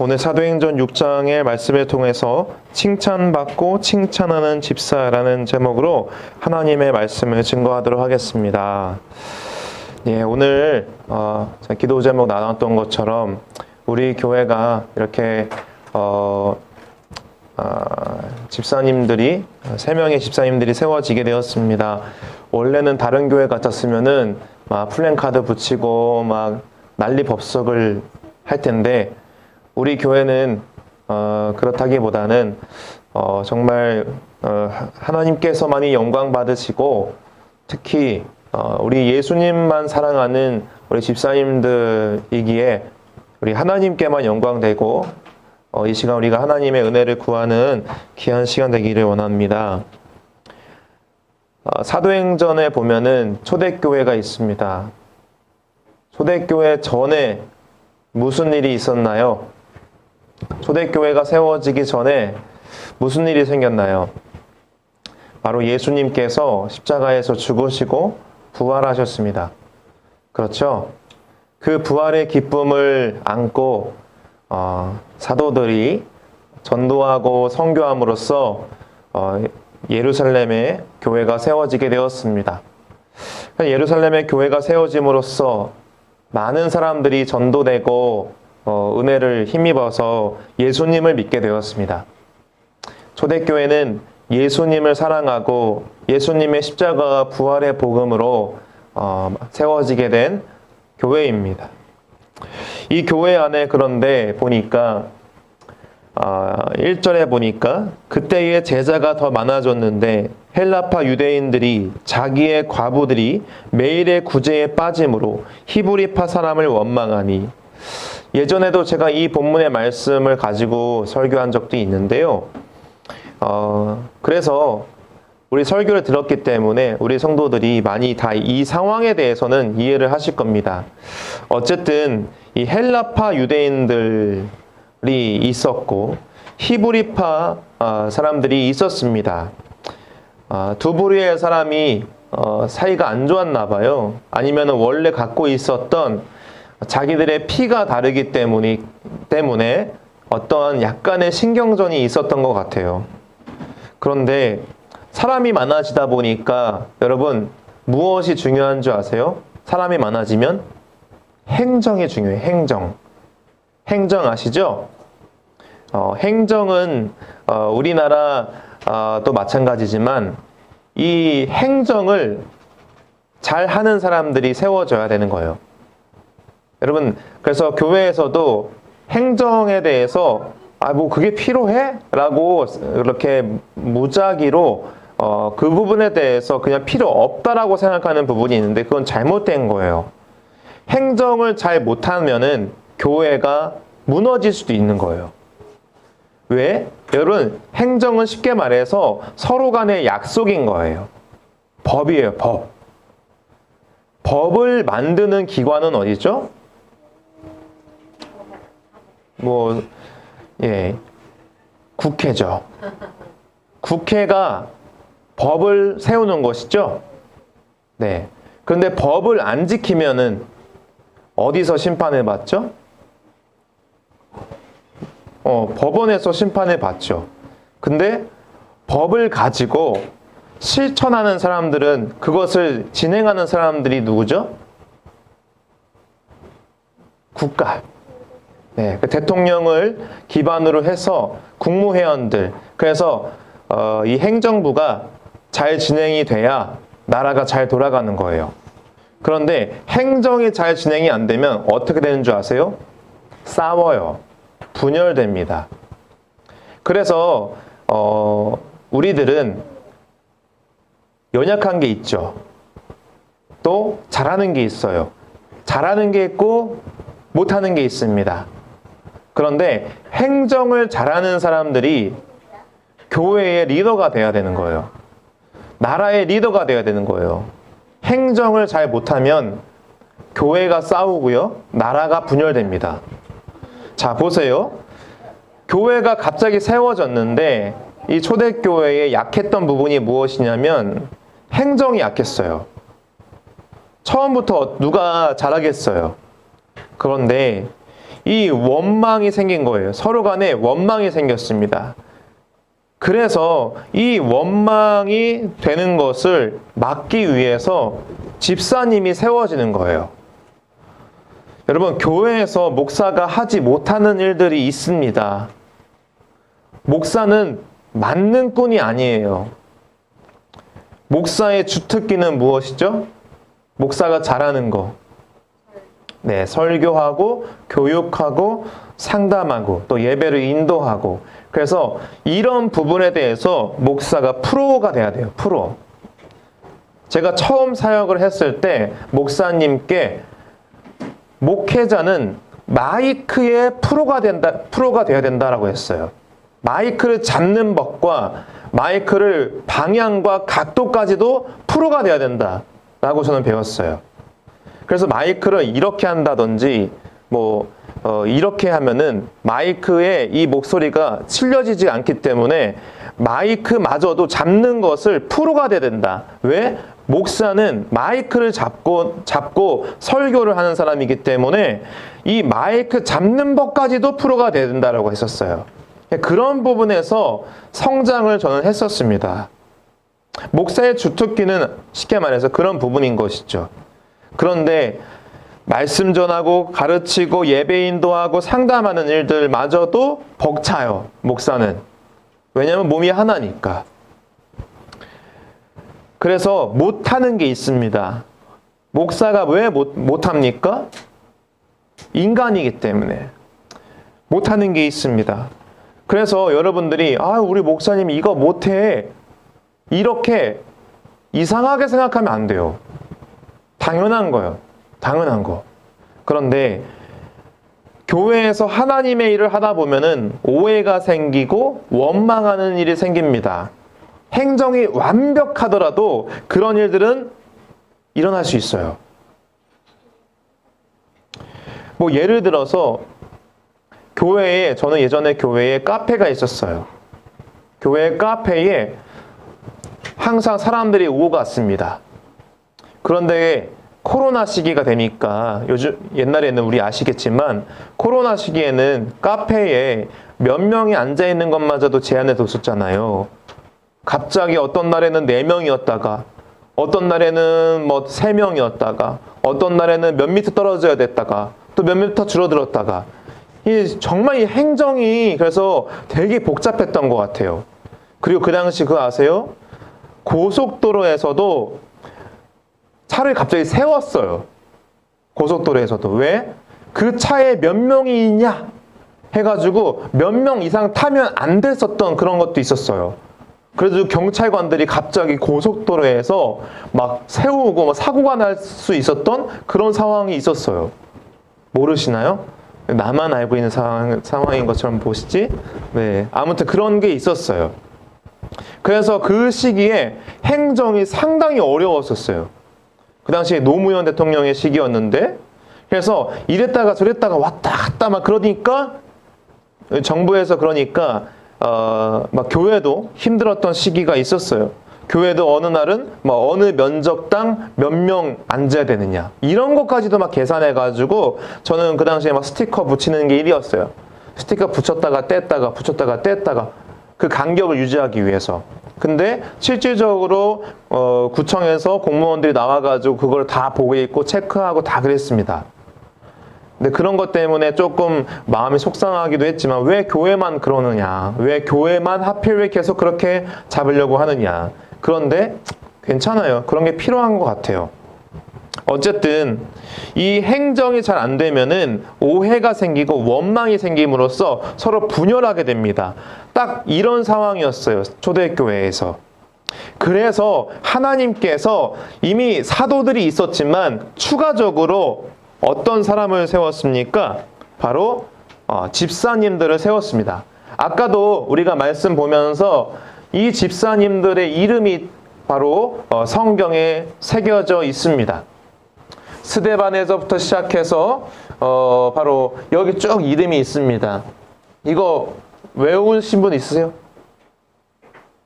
오늘 사도행전 6장의 말씀을 통해서 칭찬받고 칭찬하는 집사라는 제목으로 하나님의 말씀을 증거하도록 하겠습니다. 예, 오늘 기도 제목 나눴던 것처럼 우리 교회가 이렇게 집사님들이 3명의 집사님들이 세워지게 되었습니다. 원래는 다른 교회 같았으면은 막 플랜카드 붙이고 막 난리 법석을 할 텐데 우리 교회는 그렇다기보다는 정말 하나님께서만이 영광 받으시고 특히 우리 예수님만 사랑하는 우리 집사님들이기에 우리 하나님께만 영광되고 이 시간 우리가 하나님의 은혜를 구하는 귀한 시간 되기를 원합니다. 사도행전에 보면은 초대교회가 있습니다. 초대교회 전에 무슨 일이 있었나요? 초대교회가 세워지기 전에 무슨 일이 생겼나요? 바로 예수님께서 십자가에서 죽으시고 부활하셨습니다. 그렇죠? 그 부활의 기쁨을 안고 사도들이 전도하고 선교함으로써 예루살렘에 교회가 세워지게 되었습니다. 예루살렘에 교회가 세워짐으로써 많은 사람들이 전도되고 은혜를 힘입어서 예수님을 믿게 되었습니다. 초대교회는 예수님을 사랑하고 예수님의 십자가와 부활의 복음으로 세워지게 된 교회입니다. 이 교회 안에 그런데 보니까 1절에 보니까 그때의 제자가 더 많아졌는데 헬라파 유대인들이 자기의 과부들이 매일의 구제에 빠짐으로 히브리파 사람을 원망하니, 예전에도 제가 이 본문의 말씀을 가지고 설교한 적도 있는데요. 그래서 우리 설교를 들었기 때문에 우리 성도들이 많이 다 이 상황에 대해서는 이해를 하실 겁니다. 어쨌든 이 헬라파 유대인들이 있었고 히브리파 사람들이 있었습니다. 두 부류의 사람이 사이가 안 좋았나 봐요. 아니면 원래 갖고 있었던 자기들의 피가 다르기 때문에 어떤 약간의 신경전이 있었던 것 같아요. 그런데 사람이 많아지다 보니까 여러분 무엇이 중요한 줄 아세요? 사람이 많아지면 행정이 중요해요. 행정 아시죠? 행정은 우리나라도 마찬가지지만 이 행정을 잘 하는 사람들이 세워져야 되는 거예요. 여러분, 그래서 교회에서도 행정에 대해서 뭐 그게 필요해? 라고 이렇게 무작위로 그 부분에 대해서 그냥 필요 없다라고 생각하는 부분이 있는데 그건 잘못된 거예요. 행정을 잘 못하면은 교회가 무너질 수도 있는 거예요. 왜? 여러분, 행정은 쉽게 말해서 서로 간의 약속인 거예요. 법이에요, 법. 법을 만드는 기관은 어디죠? 국회죠. 국회가 법을 세우는 것이죠. 네. 그런데 법을 안 지키면은 어디서 심판을 받죠? 법원에서 심판을 받죠. 근데 법을 가지고 실천하는 사람들은, 그것을 진행하는 사람들이 누구죠? 국가. 네, 그 대통령을 기반으로 해서 국무회원들, 그래서 이 행정부가 잘 진행이 돼야 나라가 잘 돌아가는 거예요. 그런데 행정이 잘 진행이 안 되면 어떻게 되는 줄 아세요? 싸워요. 분열됩니다. 그래서 우리들은 연약한 게 있죠. 또 잘하는 게 있어요. 잘하는 게 있고 못하는 게 있습니다. 그런데 행정을 잘하는 사람들이 교회의 리더가 돼야 되는 거예요. 나라의 리더가 돼야 되는 거예요. 행정을 잘 못하면 교회가 싸우고요. 나라가 분열됩니다. 자, 보세요. 교회가 갑자기 세워졌는데 이 초대교회에 약했던 부분이 무엇이냐면 행정이 약했어요. 처음부터 누가 잘하겠어요. 그런데 이 원망이 생긴 거예요. 서로 간에 원망이 생겼습니다. 그래서 이 원망이 되는 것을 막기 위해서 집사님이 세워지는 거예요. 여러분, 교회에서 목사가 하지 못하는 일들이 있습니다. 목사는 만능꾼이 아니에요. 목사의 주특기는 무엇이죠? 목사가 잘하는 거. 네, 설교하고 교육하고 상담하고 또 예배를 인도하고. 그래서 이런 부분에 대해서 목사가 프로가 돼야 돼요. 프로. 제가 처음 사역을 했을 때 목사님께 목회자는 마이크의 프로가 돼야 된다라고 했어요. 마이크를 잡는 법과 마이크를 방향과 각도까지도 프로가 돼야 된다라고 저는 배웠어요. 그래서 마이크를 이렇게 한다든지 이렇게 하면은 마이크에 이 목소리가 찔려지지 않기 때문에 마이크마저도 잡는 것을 프로가 돼야 된다. 왜? 목사는 마이크를 잡고 설교를 하는 사람이기 때문에 이 마이크 잡는 법까지도 프로가 돼야 된다라고 했었어요. 그런 부분에서 성장을 저는 했었습니다. 목사의 주특기는 쉽게 말해서 그런 부분인 것이죠. 그런데 말씀 전하고 가르치고 예배 인도하고 상담하는 일들마저도 벅차요. 목사는. 왜냐하면 몸이 하나니까. 그래서 못하는 게 있습니다. 목사가 왜 못합니까? 인간이기 때문에. 못하는 게 있습니다. 그래서 여러분들이 우리 목사님 이거 못해. 이렇게 이상하게 생각하면 안 돼요. 당연한 거예요. 당연한 거. 그런데 교회에서 하나님의 일을 하다 보면은 오해가 생기고 원망하는 일이 생깁니다. 행정이 완벽하더라도 그런 일들은 일어날 수 있어요. 예를 들어서 저는 예전에 교회에 카페가 있었어요. 교회 카페에 항상 사람들이 오고 갔습니다. 그런데 코로나 시기가 되니까 옛날에는 우리 아시겠지만 코로나 시기에는 카페에 몇 명이 앉아 있는 것마저도 제한해 뒀었잖아요. 갑자기 어떤 날에는 4명이었다가 어떤 날에는 3명이었다가 어떤 날에는 몇 미터 떨어져야 됐다가 또 몇 미터 줄어들었다가 정말 이 행정이 그래서 되게 복잡했던 것 같아요. 그리고 그 당시 그거 아세요? 고속도로에서도 차를 갑자기 세웠어요. 고속도로에서도. 왜? 그 차에 몇 명이 있냐? 해가지고 몇 명 이상 타면 안 됐었던 그런 것도 있었어요. 그래서 경찰관들이 갑자기 고속도로에서 막 세우고 사고가 날 수 있었던 그런 상황이 있었어요. 모르시나요? 나만 알고 있는 상황인 것처럼 보시지? 네. 아무튼 그런 게 있었어요. 그래서 그 시기에 행정이 상당히 어려웠었어요. 그 당시에 노무현 대통령의 시기였는데, 그래서 이랬다가 저랬다가 왔다 갔다 막 그러니까, 정부에서 그러니까, 막 교회도 힘들었던 시기가 있었어요. 교회도 어느 날은 어느 면적당 몇 명 앉아야 되느냐. 이런 것까지도 막 계산해가지고, 저는 그 당시에 막 스티커 붙이는 게 일이었어요. 스티커 붙였다가 뗐다가, 그 간격을 유지하기 위해서. 근데 실질적으로 구청에서 공무원들이 나와가지고 그걸 다 보고 있고 체크하고 다 그랬습니다. 근데 그런 것 때문에 조금 마음이 속상하기도 했지만 왜 교회만 그러느냐, 왜 교회만 하필 왜 계속 그렇게 잡으려고 하느냐. 그런데 괜찮아요. 그런 게 필요한 것 같아요. 어쨌든 이 행정이 잘 안 되면은 오해가 생기고 원망이 생김으로써 서로 분열하게 됩니다. 딱 이런 상황이었어요. 초대교회에서. 그래서 하나님께서 이미 사도들이 있었지만 추가적으로 어떤 사람을 세웠습니까? 바로 집사님들을 세웠습니다. 아까도 우리가 말씀 보면서 이 집사님들의 이름이 바로 성경에 새겨져 있습니다. 스데반에서부터 시작해서 바로 여기 쭉 이름이 있습니다. 이거 외우신 분 있으세요?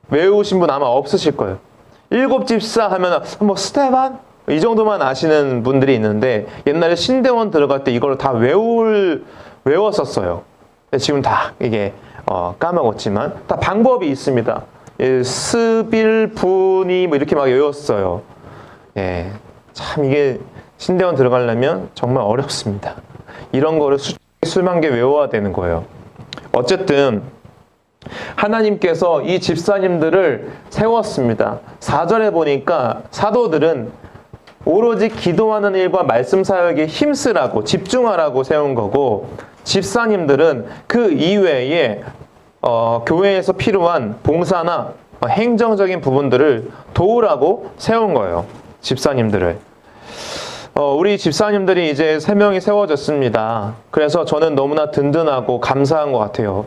외우신 분 아마 없으실 거예요. 7 집사 하면 스데반? 이 정도만 아시는 분들이 있는데 옛날에 신대원 들어갈 때 이걸 다 외울 외웠었어요. 지금 다 이게 까먹었지만 다 방법이 있습니다. 예, 스빌, 분이 뭐 이렇게 막 외웠어요. 예, 참 이게 신대원 들어가려면 정말 어렵습니다. 이런 거를 수만 개 외워야 되는 거예요. 어쨌든 하나님께서 이 집사님들을 세웠습니다. 4절에 보니까 사도들은 오로지 기도하는 일과 말씀 사역에 힘쓰라고 집중하라고 세운 거고, 집사님들은 그 이외에 교회에서 필요한 봉사나 행정적인 부분들을 도우라고 세운 거예요. 집사님들을. 우리 집사님들이 이제 3명이 세워졌습니다. 그래서 저는 너무나 든든하고 감사한 것 같아요.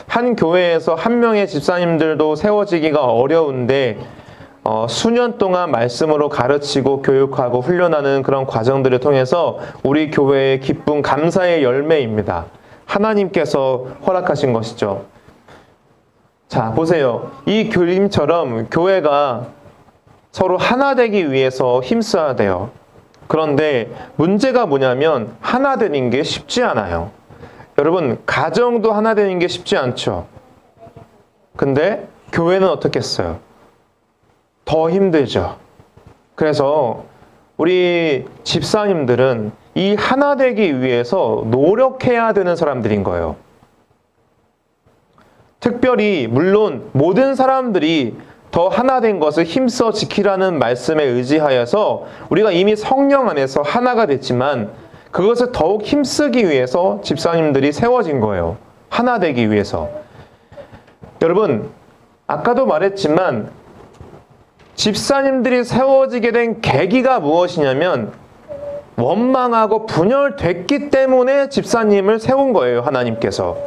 한 교회에서 한 명의 집사님들도 세워지기가 어려운데 수년 동안 말씀으로 가르치고 교육하고 훈련하는 그런 과정들을 통해서 우리 교회의 기쁨, 감사의 열매입니다. 하나님께서 허락하신 것이죠. 자, 보세요. 이 그림처럼 교회가 서로 하나 되기 위해서 힘써야 돼요. 그런데 문제가 뭐냐면 하나 되는 게 쉽지 않아요. 여러분, 가정도 하나 되는 게 쉽지 않죠. 근데 교회는 어떻겠어요? 더 힘들죠. 그래서 우리 집사님들은 이 하나 되기 위해서 노력해야 되는 사람들인 거예요. 특별히 물론 모든 사람들이 더 하나 된 것을 힘써 지키라는 말씀에 의지하여서 우리가 이미 성령 안에서 하나가 됐지만 그것을 더욱 힘쓰기 위해서 집사님들이 세워진 거예요. 하나 되기 위해서. 여러분, 아까도 말했지만 집사님들이 세워지게 된 계기가 무엇이냐면 원망하고 분열됐기 때문에 집사님을 세운 거예요. 하나님께서.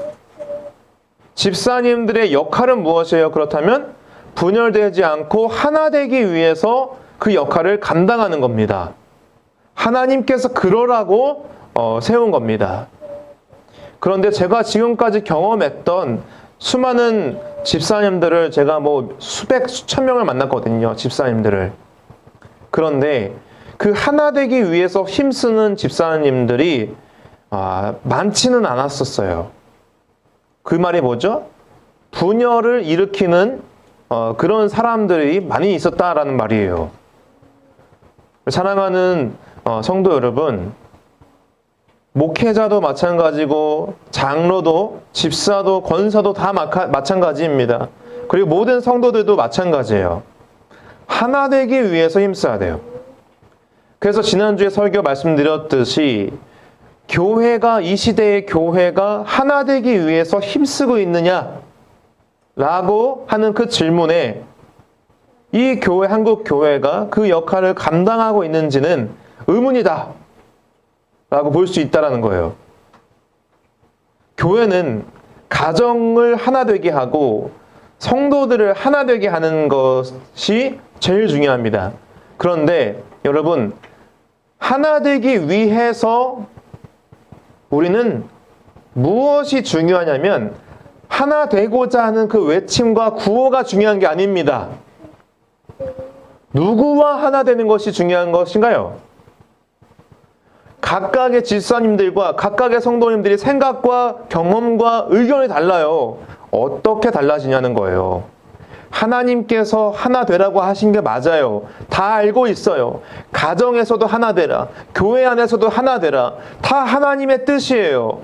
집사님들의 역할은 무엇이에요? 그렇다면 분열되지 않고 하나 되기 위해서 그 역할을 감당하는 겁니다. 하나님께서 그러라고 세운 겁니다. 그런데 제가 지금까지 경험했던 수많은 집사님들을 제가 뭐 수천 명을 만났거든요. 집사님들을. 그런데 그 하나 되기 위해서 힘쓰는 집사님들이 많지는 않았었어요. 그 말이 뭐죠? 분열을 일으키는 그런 사람들이 많이 있었다라는 말이에요. 사랑하는 성도 여러분, 목회자도 마찬가지고 장로도 집사도 권사도 다 마찬가지입니다. 그리고 모든 성도들도 마찬가지예요. 하나 되기 위해서 힘써야 돼요. 그래서 지난주에 설교 말씀드렸듯이 교회가, 이 시대의 교회가 하나 되기 위해서 힘쓰고 있느냐? 라고 하는 그 질문에 이 교회, 한국 교회가 그 역할을 감당하고 있는지는 의문이다 라고 볼 수 있다는 거예요. 교회는 가정을 하나 되게 하고 성도들을 하나 되게 하는 것이 제일 중요합니다. 그런데 여러분, 하나 되기 위해서 우리는 무엇이 중요하냐면 하나 되고자 하는 그 외침과 구호가 중요한 게 아닙니다. 누구와 하나 되는 것이 중요한 것인가요? 각각의 집사님들과 각각의 성도님들이 생각과 경험과 의견이 달라요. 어떻게 달라지냐는 거예요. 하나님께서 하나 되라고 하신 게 맞아요. 다 알고 있어요. 가정에서도 하나 되라. 교회 안에서도 하나 되라. 다 하나님의 뜻이에요.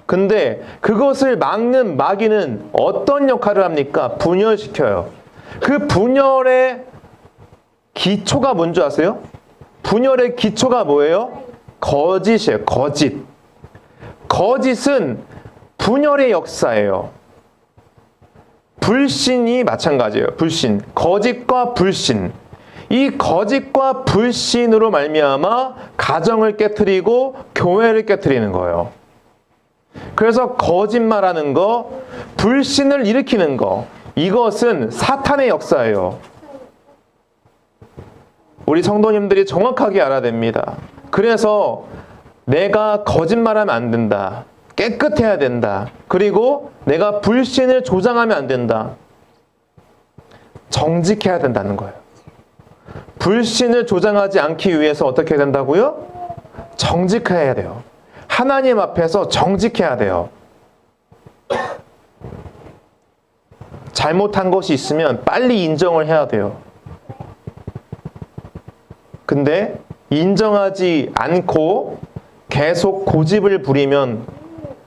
근데 그것을 막는 마귀는 어떤 역할을 합니까? 분열시켜요. 그 분열의 기초가 뭔지 아세요? 분열의 기초가 뭐예요? 거짓이에요. 거짓. 거짓은 분열의 역사예요. 불신이 마찬가지예요. 불신. 거짓과 불신. 이 거짓과 불신으로 말미암아 가정을 깨트리고 교회를 깨트리는 거예요. 그래서 거짓말하는 거, 불신을 일으키는 거, 이것은 사탄의 역사예요. 우리 성도님들이 정확하게 알아야 됩니다. 그래서 내가 거짓말하면 안 된다. 깨끗해야 된다. 그리고 내가 불신을 조장하면 안 된다. 정직해야 된다는 거예요. 불신을 조장하지 않기 위해서 어떻게 해야 된다고요? 정직해야 돼요. 하나님 앞에서 정직해야 돼요. 잘못한 것이 있으면 빨리 인정을 해야 돼요. 근데 인정하지 않고 계속 고집을 부리면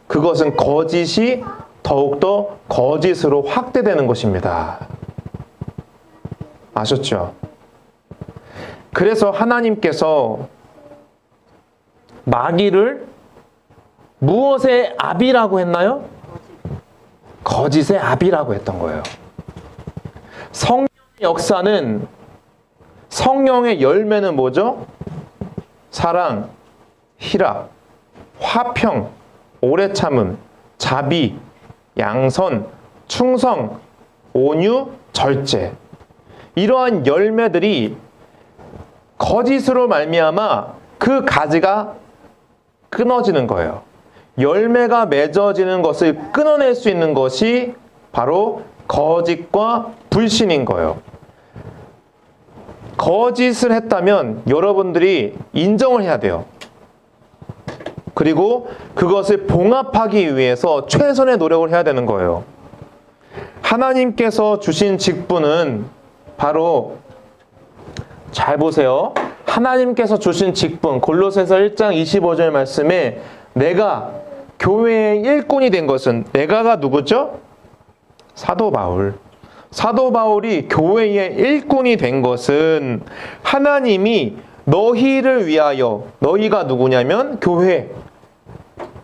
그것은 거짓이 더욱더 거짓으로 확대되는 것입니다. 아셨죠? 그래서 하나님께서 마귀를 무엇의 아비라고 했나요? 거짓의 아비라고 했던 거예요. 성령의 역사는, 성령의 열매는 뭐죠? 사랑, 희락, 화평, 오래 참음, 자비, 양선, 충성, 온유, 절제. 이러한 열매들이 거짓으로 말미암아 그 가지가 끊어지는 거예요. 열매가 맺어지는 것을 끊어낼 수 있는 것이 바로 거짓과 불신인 거예요. 거짓을 했다면 여러분들이 인정을 해야 돼요. 그리고 그것을 봉합하기 위해서 최선의 노력을 해야 되는 거예요. 하나님께서 주신 직분은 바로, 잘 보세요. 하나님께서 주신 직분, 골로새서 1장 25절 말씀에 내가 교회의 일꾼이 된 것은, 내가가 누구죠? 사도 바울. 사도 바울이 교회의 일꾼이 된 것은 하나님이 너희를 위하여, 너희가 누구냐면 교회,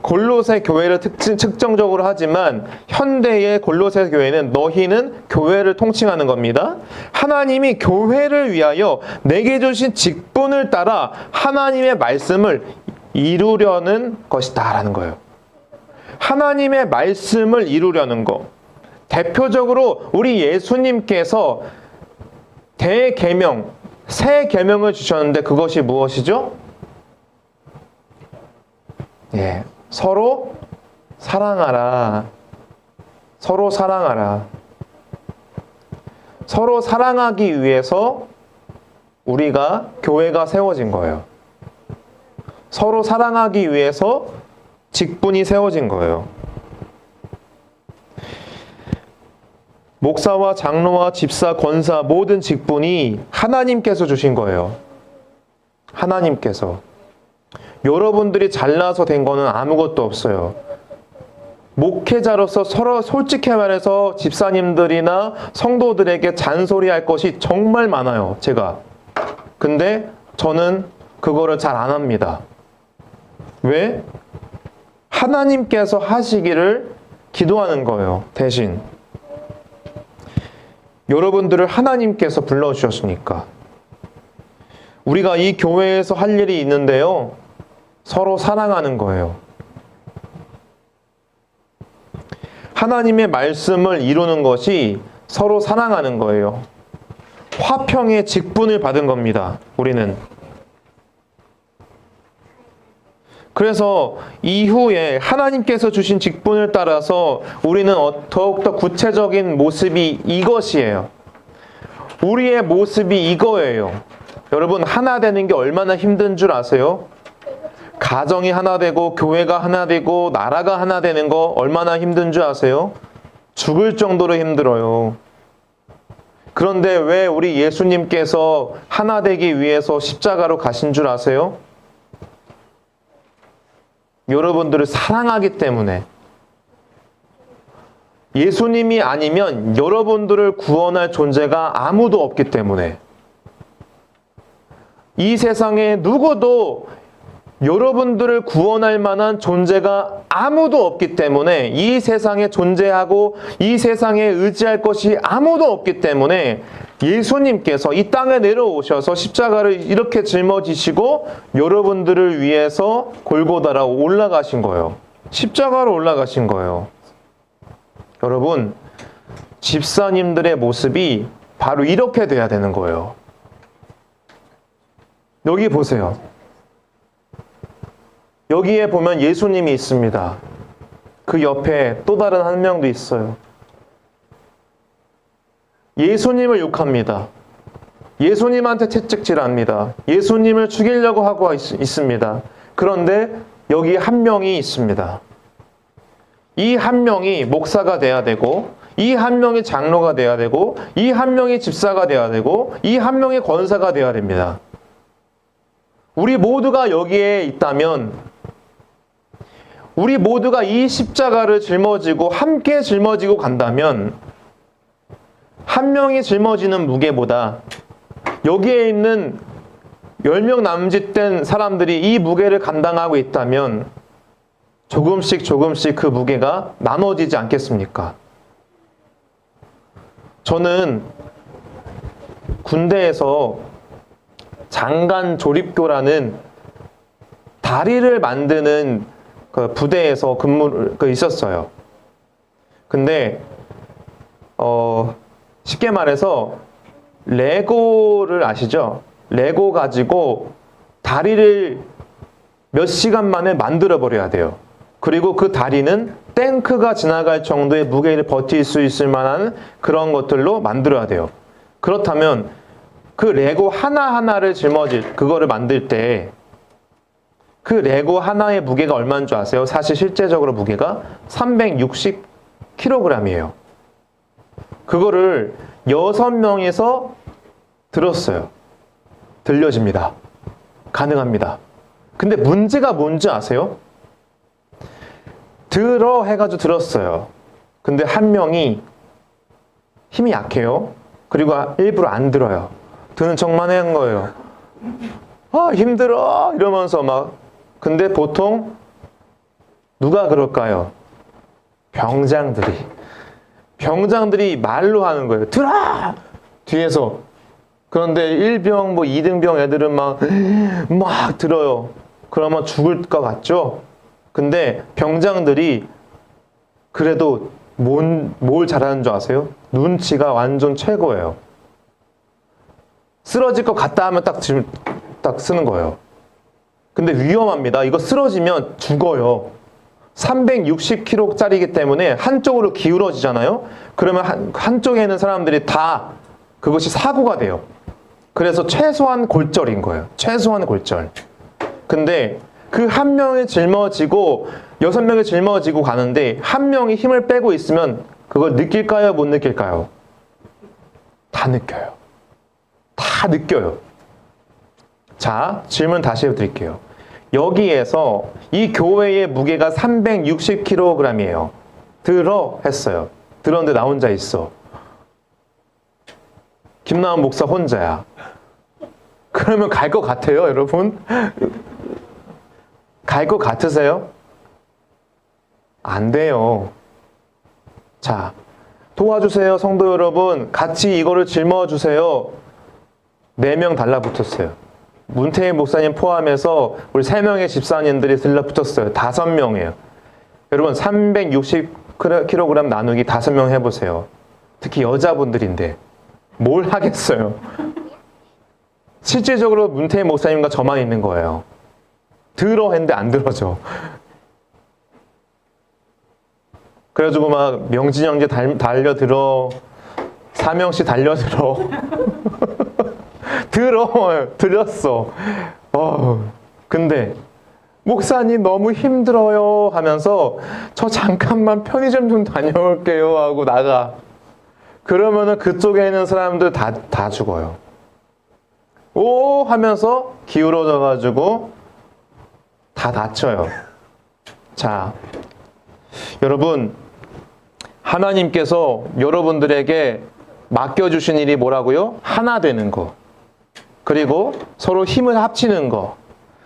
골로새 교회를 특정적으로 하지만 현대의 골로새 교회는 너희는 교회를 통칭하는 겁니다. 하나님이 교회를 위하여 내게 주신 직분을 따라 하나님의 말씀을 이루려는 것이다 라는 거예요. 하나님의 말씀을 이루려는 것. 대표적으로 우리 예수님께서 대계명, 새 계명을 주셨는데 그것이 무엇이죠? 예, 서로 사랑하라. 서로 사랑하라. 서로 사랑하기 위해서 우리가 교회가 세워진 거예요. 서로 사랑하기 위해서 직분이 세워진 거예요. 목사와 장로와 집사, 권사 모든 직분이 하나님께서 주신 거예요. 하나님께서. 여러분들이 잘나서 된 거는 아무것도 없어요. 목회자로서 서로 솔직히 말해서 집사님들이나 성도들에게 잔소리할 것이 정말 많아요, 제가. 근데 저는 그거를 잘 안 합니다. 왜? 하나님께서 하시기를 기도하는 거예요, 대신. 여러분들을 하나님께서 불러주셨으니까. 우리가 이 교회에서 할 일이 있는데요, 서로 사랑하는 거예요. 하나님의 말씀을 이루는 것이 서로 사랑하는 거예요. 화평의 직분을 받은 겁니다, 우리는. 그래서 이후에 하나님께서 주신 직분을 따라서 우리는 더욱더 구체적인 모습이 이것이에요. 우리의 모습이 이거예요. 여러분, 하나 되는 게 얼마나 힘든 줄 아세요? 가정이 하나 되고 교회가 하나 되고 나라가 하나 되는 거 얼마나 힘든 줄 아세요? 죽을 정도로 힘들어요. 그런데 왜 우리 예수님께서 하나 되기 위해서 십자가로 가신 줄 아세요? 여러분들을 사랑하기 때문에. 예수님이 아니면 여러분들을 구원할 존재가 아무도 없기 때문에. 이 세상에 누구도 여러분들을 구원할 만한 존재가 아무도 없기 때문에, 이 세상에 존재하고 이 세상에 의지할 것이 아무도 없기 때문에 예수님께서 이 땅에 내려오셔서 십자가를 이렇게 짊어지시고 여러분들을 위해서 골고다로 올라가신 거예요. 십자가로 올라가신 거예요. 여러분, 집사님들의 모습이 바로 이렇게 돼야 되는 거예요. 여기 보세요. 여기에 보면 예수님이 있습니다. 그 옆에 또 다른 한 명도 있어요. 예수님을 욕합니다. 예수님한테 채찍질합니다. 예수님을 죽이려고 하고 있습니다. 그런데 여기 한 명이 있습니다. 이 한 명이 목사가 돼야 되고, 이 한 명이 장로가 돼야 되고, 이 한 명이 집사가 돼야 되고, 이 한 명이 권사가 돼야 됩니다. 우리 모두가 여기에 있다면, 우리 모두가 이 십자가를 짊어지고 함께 짊어지고 간다면, 한 명이 짊어지는 무게보다 여기에 있는 10명 남짓된 사람들이 이 무게를 감당하고 있다면 조금씩 그 무게가 나눠지지 않겠습니까? 저는 군대에서 장관 조립교라는 다리를 만드는 그 부대에서 있었어요. 근데 쉽게 말해서 레고를 아시죠? 레고 가지고 다리를 몇 시간 만에 만들어 버려야 돼요. 그리고 그 다리는 탱크가 지나갈 정도의 무게를 버틸 수 있을 만한 그런 것들로 만들어야 돼요. 그렇다면 그 레고 하나하나를 그거를 만들 때 그 레고 하나의 무게가 얼마인 줄 아세요? 사실 실제적으로 무게가 360kg이에요. 그거를 6명에서 들었어요. 들려집니다. 가능합니다. 근데 문제가 뭔지 아세요? 들어 해가지고 들었어요. 근데 한 명이 힘이 약해요. 그리고 일부러 안 들어요. 드는 척만 한 거예요. 아, 힘들어! 이러면서 막. 근데 보통 누가 그럴까요? 병장들이 말로 하는 거예요. 들어! 뒤에서. 그런데 1병, 2등병 애들은 막 들어요. 그러면 죽을 것 같죠? 근데 병장들이 그래도 뭘 잘하는 줄 아세요? 눈치가 완전 최고예요. 쓰러질 것 같다 하면 딱 쓰는 거예요. 근데 위험합니다. 이거 쓰러지면 죽어요. 360kg짜리이기 때문에 한쪽으로 기울어지잖아요. 그러면 한쪽에 있는 사람들이 다 그것이 사고가 돼요. 그래서 최소한 골절인 거예요. 최소한 골절. 근데 그 한 명이 짊어지고 6명이 짊어지고 가는데 한 명이 힘을 빼고 있으면 그걸 느낄까요? 못 느낄까요? 다 느껴요. 다 느껴요. 자, 질문 다시 해드릴게요. 여기에서 이 교회의 무게가 360kg이에요. 들어 했어요. 들었는데 나 혼자 있어. 김나은 목사 혼자야. 그러면 갈 것 같아요, 여러분? 갈 것 같으세요? 안 돼요. 자, 도와주세요, 성도 여러분. 같이 이거를 짊어주세요. 4명 달라붙었어요. 문태희 목사님 포함해서 우리 3명의 집사님들이 들러붙었어요. 5명이에요. 여러분 360kg 나누기 5명 해보세요. 특히 여자분들인데 뭘 하겠어요. 실질적으로 문태희 목사님과 저만 있는 거예요. 들어 했는데 안 들어져. 그래가지고 막 명진 형제 달려들어, 사명씨 달려들어. 들었어. 근데 목사님 너무 힘들어요 하면서 저 잠깐만 편의점 좀 다녀올게요 하고 나가. 그러면은 그쪽에 있는 사람들 다 죽어요. 오 하면서 기울어져 가지고 다 다쳐요. 자, 여러분, 하나님께서 여러분들에게 맡겨주신 일이 뭐라고요? 하나 되는 거. 그리고 서로 힘을 합치는 거.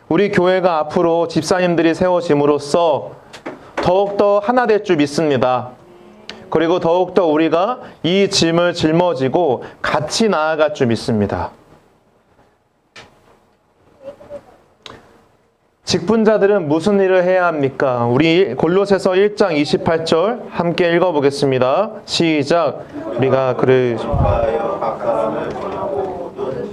우리 교회가 앞으로 집사님들이 세워짐으로써 더욱더 하나 될 줄 믿습니다. 그리고 더욱더 우리가 이 짐을 짊어지고 같이 나아갈 줄 믿습니다. 직분자들은 무슨 일을 해야 합니까? 우리 골로새서 1장 28절 함께 읽어보겠습니다. 시작. 우리가 그를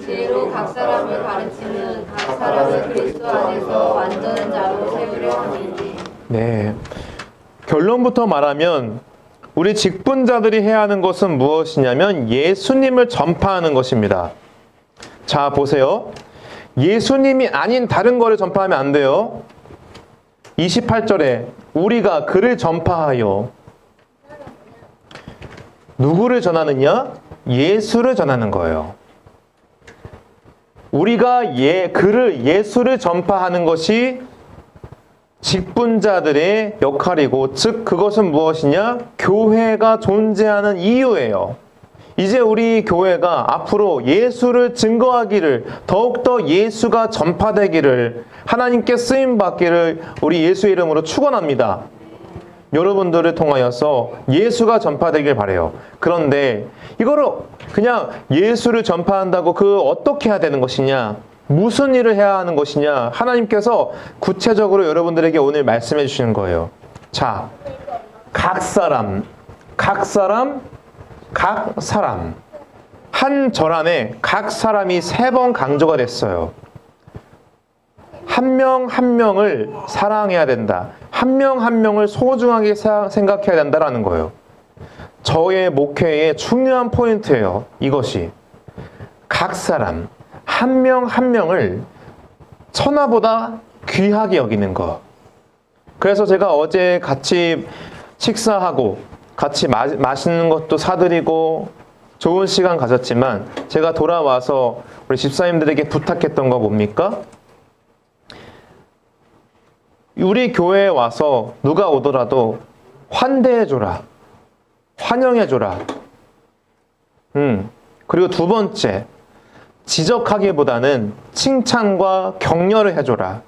지혜로 각 사람을 가르치는 각 사람을 그리스도 안에서 완전한 자로 세우려 함이니. 네. 결론부터 말하면 우리 직분자들이 해야 하는 것은 무엇이냐면 예수님을 전파하는 것입니다. 자, 보세요. 예수님이 아닌 다른 거를 전파하면 안 돼요. 28절에 우리가 그를 전파하여 누구를 전하느냐? 예수를 전하는 거예요. 우리가 예수를 전파하는 것이 직분자들의 역할이고, 즉 그것은 무엇이냐? 교회가 존재하는 이유예요. 이제 우리 교회가 앞으로 예수를 증거하기를, 더욱더 예수가 전파되기를, 하나님께 쓰임받기를 우리 예수의 이름으로 축원합니다. 여러분들을 통하여서 예수가 전파되길 바라요. 그런데 이거를 그냥 예수를 전파한다고 어떻게 해야 되는 것이냐? 무슨 일을 해야 하는 것이냐? 하나님께서 구체적으로 여러분들에게 오늘 말씀해 주시는 거예요. 자, 각 사람 한 절 안에 각 사람이 3번 강조가 됐어요. 한 명 한 명을 사랑해야 된다. 한 명 한 명을 소중하게 생각해야 된다라는 거예요. 저의 목회의 중요한 포인트예요. 이것이 각 사람 한 명 한 명을 천하보다 귀하게 여기는 것. 그래서 제가 어제 같이 식사하고 같이 맛있는 것도 사드리고 좋은 시간 가졌지만, 제가 돌아와서 우리 집사님들에게 부탁했던 거 뭡니까? 우리 교회에 와서 누가 오더라도 환대해줘라, 환영해줘라. 그리고 두 번째, 지적하기보다는 칭찬과 격려를 해줘라.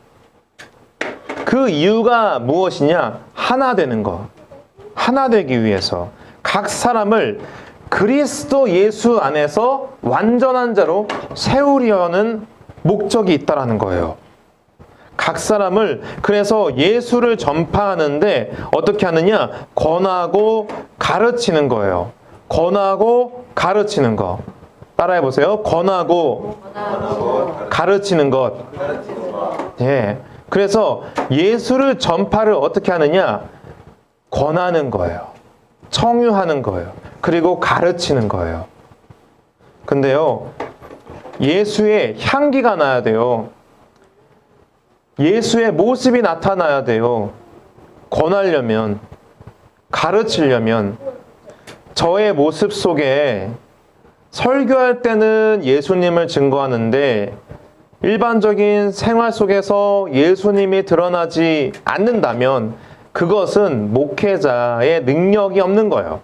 그 이유가 무엇이냐? 하나 되는 거. 하나 되기 위해서 각 사람을 그리스도 예수 안에서 완전한 자로 세우려는 목적이 있다라는 거예요. 각 사람을, 그래서 예수를 전파하는데 어떻게 하느냐? 권하고 가르치는 거예요. 권하고 가르치는 거. 따라해 보세요. 권하고 가르치는 것. 예. 그래서 예수를 전파를 어떻게 하느냐? 권하는 거예요. 청유하는 거예요. 그리고 가르치는 거예요. 근데요, 예수의 향기가 나야 돼요. 예수의 모습이 나타나야 돼요. 권하려면, 가르치려면. 저의 모습 속에 설교할 때는 예수님을 증거하는데 일반적인 생활 속에서 예수님이 드러나지 않는다면 그것은 목회자의 능력이 없는 거예요.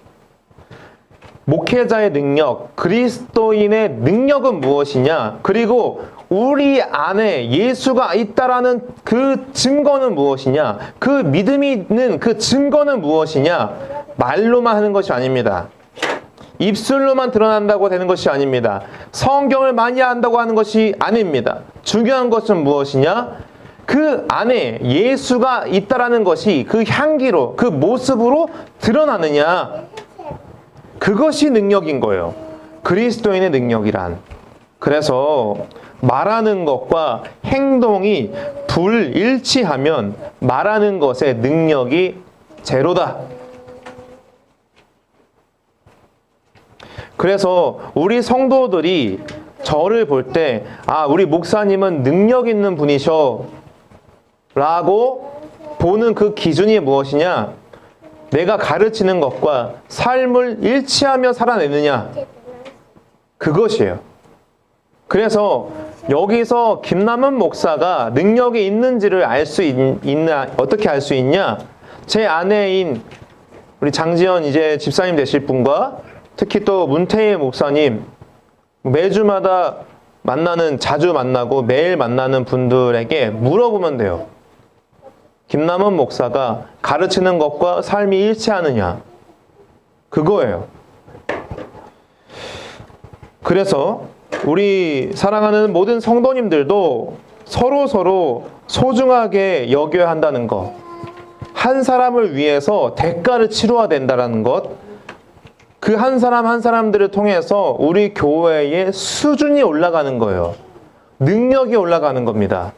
목회자의 능력, 그리스도인의 능력은 무엇이냐? 그리고 우리 안에 예수가 있다라는 그 증거는 무엇이냐? 그 믿음이 있는 그 증거는 무엇이냐? 말로만 하는 것이 아닙니다. 입술로만 드러난다고 되는 것이 아닙니다. 성경을 많이 안다고 하는 것이 아닙니다. 중요한 것은 무엇이냐? 그 안에 예수가 있다라는 것이 그 향기로, 그 모습으로 드러나느냐? 그것이 능력인 거예요. 그리스도인의 능력이란. 그래서 말하는 것과 행동이 불일치하면 말하는 것의 능력이 제로다. 그래서 우리 성도들이 저를 볼 때, 아, 우리 목사님은 능력 있는 분이셔 라고 보는 그 기준이 무엇이냐? 내가 가르치는 것과 삶을 일치하며 살아내느냐? 그것이에요. 그래서 여기서 김남은 목사가 능력이 있는지를 알 수 있나, 어떻게 알 수 있냐? 제 아내인 우리 장지연 이제 집사님 되실 분과 특히 또 문태희 목사님, 매주마다 자주 만나고 매일 만나는 분들에게 물어보면 돼요. 김남은 목사가 가르치는 것과 삶이 일치하느냐? 그거예요. 그래서 우리 사랑하는 모든 성도님들도 서로 소중하게 여겨야 한다는 것, 한 사람을 위해서 대가를 치러야 된다는 것, 그 한 사람 한 사람들을 통해서 우리 교회의 수준이 올라가는 거예요. 능력이 올라가는 겁니다.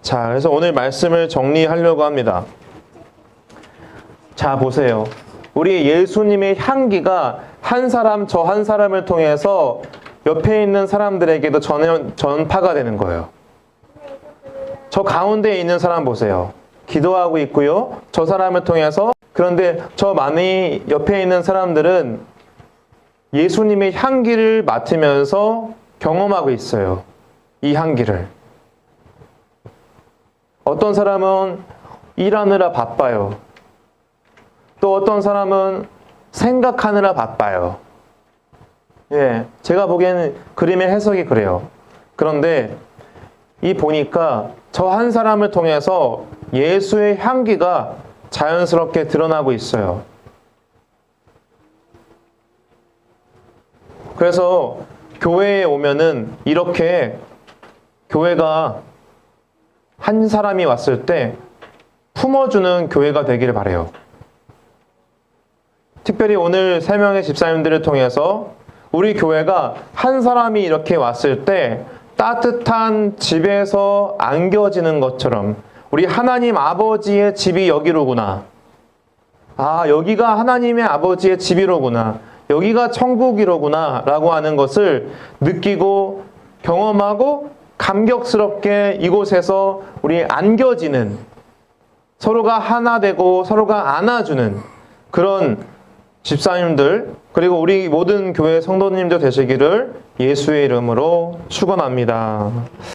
자, 그래서 오늘 말씀을 정리하려고 합니다. 자, 보세요. 우리 예수님의 향기가 한 사람, 저 한 사람을 통해서 옆에 있는 사람들에게도 전파가 되는 거예요. 저 가운데 있는 사람 보세요. 기도하고 있고요. 저 사람을 통해서. 그런데 저 많이 옆에 있는 사람들은 예수님의 향기를 맡으면서 경험하고 있어요. 이 향기를. 어떤 사람은 일하느라 바빠요. 또 어떤 사람은 생각하느라 바빠요. 예, 제가 보기에는 그림의 해석이 그래요. 그런데 이 보니까 저 한 사람을 통해서 예수의 향기가 자연스럽게 드러나고 있어요. 그래서 교회에 오면은 이렇게 교회가 한 사람이 왔을 때 품어주는 교회가 되기를 바라요. 특별히 오늘 3명의 집사님들을 통해서 우리 교회가 한 사람이 이렇게 왔을 때 따뜻한 집에서 안겨지는 것처럼 우리 하나님 아버지의 집이 여기로구나. 아, 여기가 하나님의 아버지의 집이로구나. 여기가 천국이로구나. 라고 하는 것을 느끼고 경험하고 감격스럽게 이곳에서 우리 안겨지는, 서로가 하나 되고 서로가 안아주는 그런 집사님들, 그리고 우리 모든 교회 성도님들 되시기를 예수의 이름으로 축원합니다.